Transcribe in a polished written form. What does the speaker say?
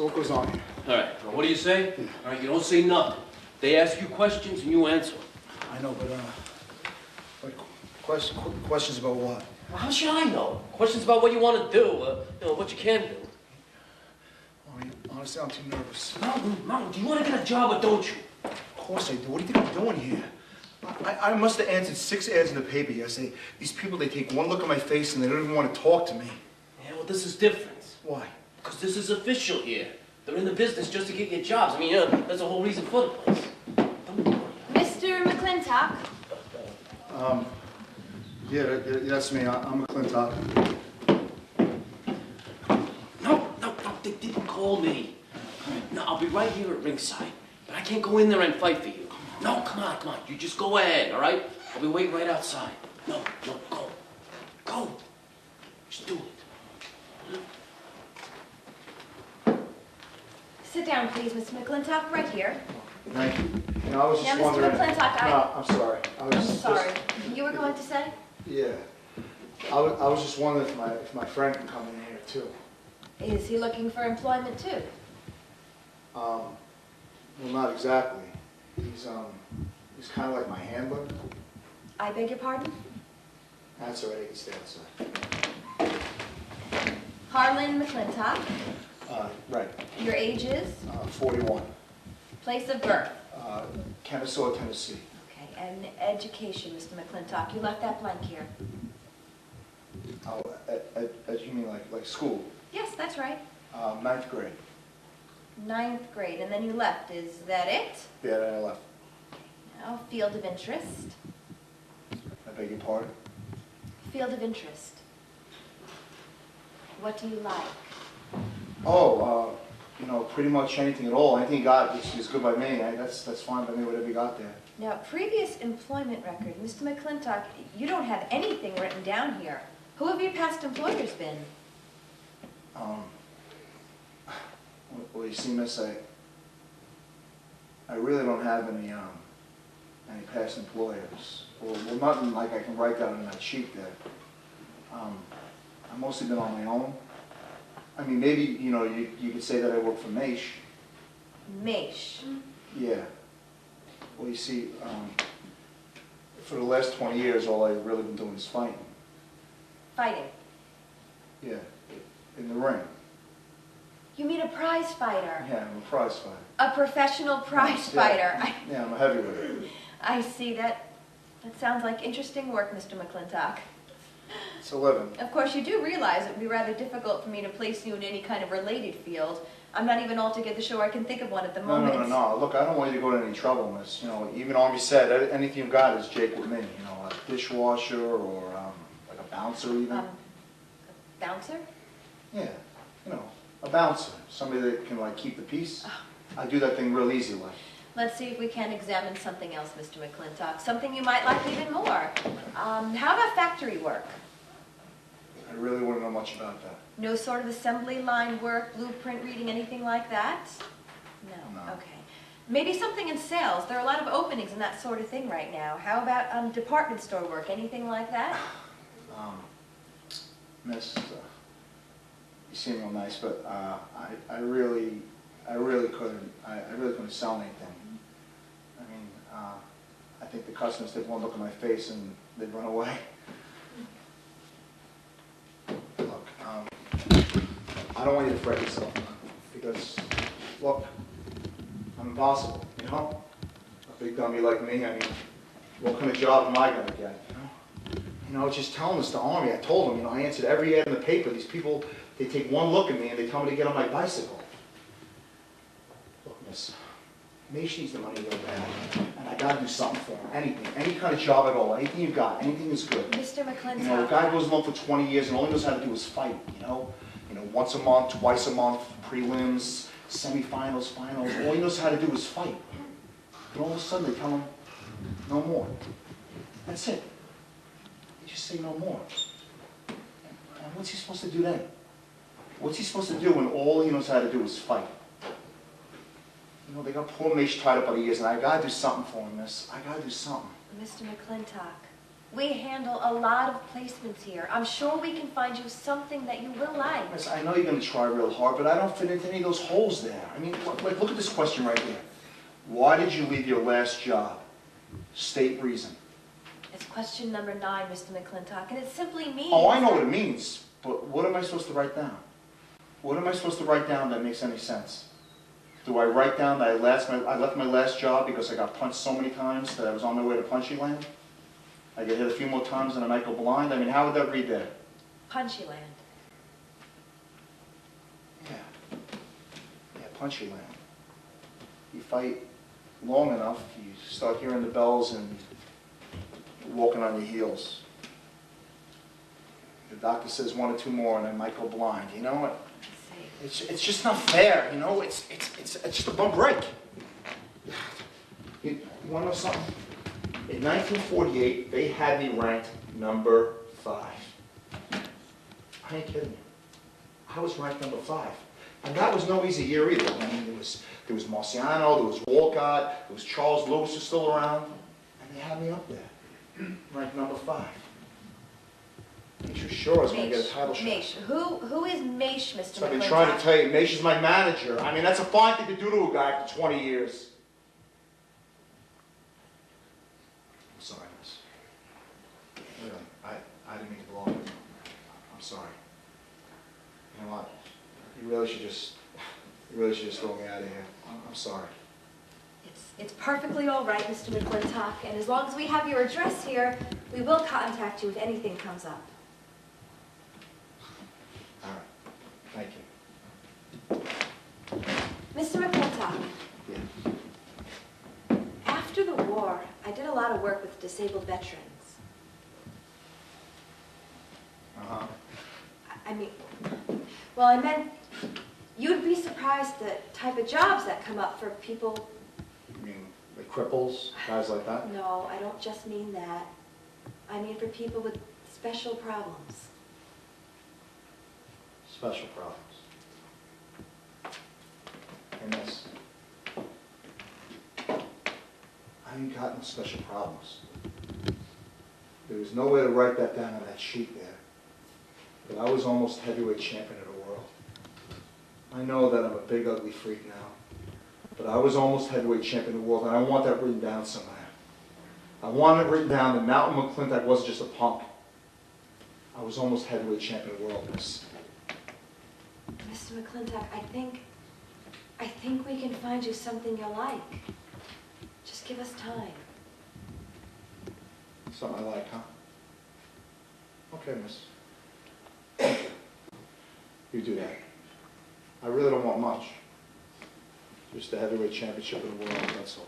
So what goes on here? All right, now what do you say? Yeah. All right, you don't say nothing. They ask you questions and you answer. I know, but questions about what? Well, how should I know? Questions about what you want to do, what you can do. I mean, honestly, I'm too nervous. Mountain, do you want to get a job or don't you? Of course I do. What do you think I'm doing here? I must have answered 6 ads in the paper yesterday. These people, they take one look at my face and they don't even want to talk to me. Yeah, well, this is different. Why? Because this is official here. They're in the business just to get you jobs. I mean, that's the whole reason for the place. Mr. McClintock? Yeah, that's me. I'm McClintock. No, they didn't call me. No, I'll be right here at ringside. But I can't go in there and fight for you. No, come on. You just go ahead, all right? I'll be waiting right outside. No, go. Go. Just do it. Sit down, please, Mr. McClintock, right here. Thank you. You know, I was just now, wondering... Mr. McClintock, No, I'm sorry. I'm sorry. You were going to say? Yeah. I was just wondering if my friend can come in here, too. Is he looking for employment, too? Well, not exactly. He's kind of like my handler. I beg your pardon? That's all right. He can stay outside. Harlan McClintock. Right. Your age is? 41. Place of birth? Kennesaw, Tennessee. Okay, and education, Mr. McClintock. You left that blank here. Oh, you mean like school? Yes, that's right. 9th grade. 9th grade, and then you left. Is that it? Yeah, then I left. Now, field of interest. I beg your pardon? Field of interest. What do you like? Oh, you know, pretty much anything at all. Anything you got is good by me. That's fine by me, whatever you got there. Now, previous employment record, Mr. McClintock, you don't have anything written down here. Who have your past employers been? Well, you see, miss, I really don't have any past employers. Well, nothing like I can write down on that sheet there. I've mostly been on my own. I mean, maybe, you know, you could say that I work for Maish. Maish? Yeah. Well, you see, for the last 20 years, all I've really been doing is fighting. Fighting? Yeah, in the ring. You mean a prize fighter? Yeah, I'm a prize fighter. A professional prize fighter? Yeah, I'm a heavyweight. I see. That sounds like interesting work, Mr. McClintock. It's a living. Of course, you do realize it would be rather difficult for me to place you in any kind of related field. I'm not even altogether sure I can think of one at the moment. No. Look, I don't want you to go to any trouble, miss. You know, even Army said, anything you got is Jake with me. You know, a dishwasher or like a bouncer even. A bouncer? Yeah, you know, a bouncer. Somebody that can, like, keep the peace. I do that thing real easy, like. Let's see if we can examine something else, Mr. McClintock. Something you might like even more. How about factory work? I really wouldn't know much about that. No sort of assembly line work, blueprint reading, anything like that? No. Okay. Maybe something in sales. There are a lot of openings and that sort of thing right now. How about department store work, anything like that? Miss, you seem real nice, but I really couldn't sell anything. I mean, I think the customers take one look at my face and they'd run away. Look, I don't want you to fret yourself, because, look, I'm impossible, you know? A big dummy like me, I mean, what kind of job am I gonna get, you know? You know, I was just telling this to Army. I told him, you know, I answered every ad in the paper. These people, they take one look at me and they tell me to get on my bicycle. Look, miss, Maish needs the money real bad, and I gotta do something for him. Anything, any kind of job at all, anything you've got, anything is good. Mr. McClintock. You know, a guy goes along for 20 years and all he knows how to do is fight, you know? Once a month, twice a month, prelims, semifinals, finals. All he knows how to do is fight. And all of a sudden they tell him, no more. That's it. They just say no more. And what's he supposed to do then? What's he supposed to do when all he knows how to do is fight? You know, they got poor Maish tied up by the ears, and I gotta do something for him, miss. I gotta do something. Mr. McClintock, We handle a lot of placements here. I'm sure we can find you something that you will like. Miss, I know you're gonna try real hard, but I don't fit into any of those holes there. I mean, look at this question right here. Why did you leave your last job? State reason. It's question number 9, Mr. McClintock, and it simply means... Oh, I know what it means, but what am I supposed to write down? What am I supposed to write down that makes any sense? Do I write down that I left my last job because I got punched so many times that I was on my way to punchy land? I get hit a few more times and I might go blind? I mean, how would that read there? Punchy land. Yeah. Yeah, punchy land. You fight long enough, you start hearing the bells and walking on your heels. The doctor says 1 or 2 more and I might go blind. You know what? It's just not fair, you know? It's just a bum break. You want to know something? In 1948, they had me ranked number 5. I ain't kidding you. I was ranked number 5. And that was no easy year either. I mean, there was Marciano, there was Walcott, there was Charles Lewis who's still around, and they had me up there, ranked number 5. Ain't you sure I was going to get a title shot? Maish. Who is Maish, Mr. So I've been McClintock? trying to tell you, Maish is my manager. I mean, that's a fine thing to do to a guy after 20 years. I'm sorry, miss. Really, I didn't mean to blow it. I'm sorry. You know what? You really should just throw me out of here. I'm sorry. It's perfectly all right, Mr. McClintock, and as long as we have your address here, we will contact you if anything comes up. All right. Thank you. Mr. McClintock, Yeah. after the war, I did a lot of work with disabled veterans. Uh-huh. I mean, well, I meant you'd be surprised the type of jobs that come up for people. You mean like cripples, guys like that? No, I don't just mean that. I mean for people with special problems. Special problems. And this. I ain't got no special problems. There was no way to write that down on that sheet there. But I was almost heavyweight champion of the world. I know that I'm a big ugly freak now. But I was almost heavyweight champion of the world, and I want that written down somewhere. I want it written down that Mountain McClintock wasn't just a punk. I was almost heavyweight champion of the world, miss. Mr. McClintock, I think we can find you something you'll like. Just give us time. Something I like, huh? Okay, miss. You do that. I really don't want much. Just the heavyweight championship of the world, that's all.